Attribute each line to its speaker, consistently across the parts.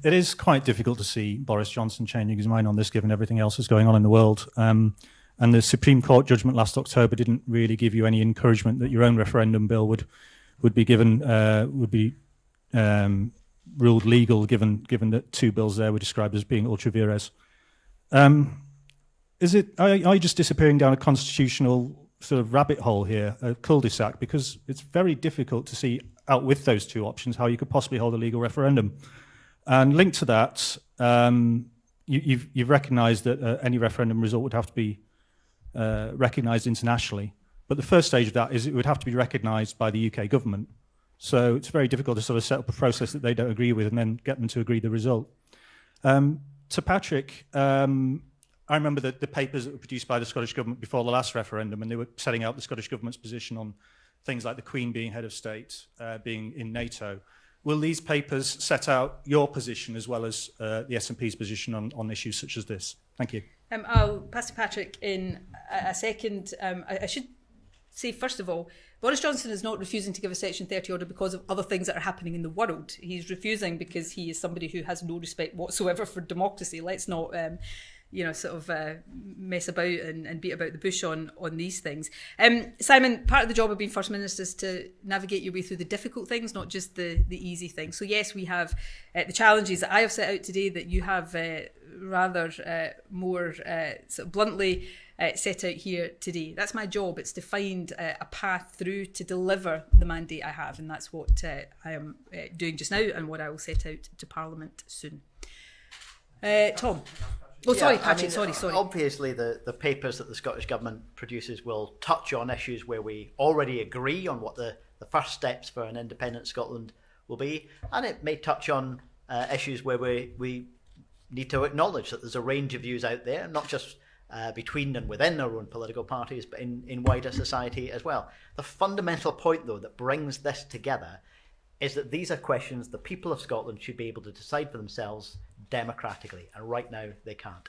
Speaker 1: It is quite difficult to see Boris Johnson changing his mind on this, given everything else that's going on in the world. And the Supreme Court judgment last October didn't really give you any encouragement that your own referendum bill would be given ruled legal, given that two bills there were described as being ultra vires. Are you just disappearing down a constitutional sort of rabbit hole here, a cul-de-sac? Because it's very difficult to see out with those two options how you could possibly hold a legal referendum. And linked to that, you've recognised that any referendum result would have to be recognised internationally. But the first stage of that is it would have to be recognised by the UK government. So it's very difficult to sort of set up a process that they don't agree with and then get them to agree the result. To Patrick, I remember the papers that were produced by the Scottish Government before the last referendum, and they were setting out the Scottish Government's position on things like the Queen being head of state, being in NATO. Will these papers set out your position as well as the SNP's position on issues such as this? Thank you.
Speaker 2: I'll pass to Patrick in a second. I should say, first of all, Boris Johnson is not refusing to give a Section 30 order because of other things that are happening in the world. He's refusing because he is somebody who has no respect whatsoever for democracy. Let's not mess about and beat about the bush on these things. Simon, part of the job of being First Minister is to navigate your way through the difficult things, not just the easy things. So yes, we have the challenges that I have set out today that you have rather more sort of bluntly set out here today. That's my job. It's to find a path through to deliver the mandate I have, and that's what I am doing just now and what I will set out to Parliament soon. Tom. Oh, sorry, Patrick, sorry.
Speaker 3: Obviously, the papers that the Scottish Government produces will touch on issues where we already agree on what the first steps for an independent Scotland will be, and it may touch on issues where we need to acknowledge that there's a range of views out there, not just between and within our own political parties, but in wider society as well. The fundamental point, though, that brings this together is that these are questions the people of Scotland should be able to decide for themselves democratically, and right now they can't.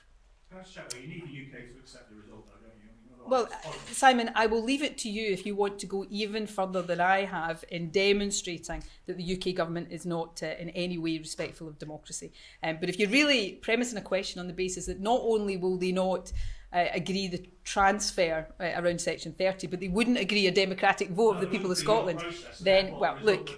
Speaker 1: Can I just check, you need the UK to accept the result, though, don't you?
Speaker 2: Well, Simon, I will leave it to you if you want to go even further than I have in demonstrating that the UK government is not in any way respectful of democracy. But if you're really premising a question on the basis that not only will they not agree the transfer around Section 30, but they wouldn't agree a democratic vote of the people of Scotland, then, well, look,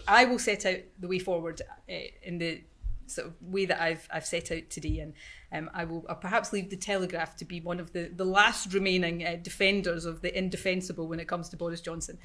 Speaker 2: I will set out the way forward in the sort of way that I've set out today, and I'll perhaps leave the Telegraph to be one of the last remaining defenders of the indefensible when it comes to Boris Johnson.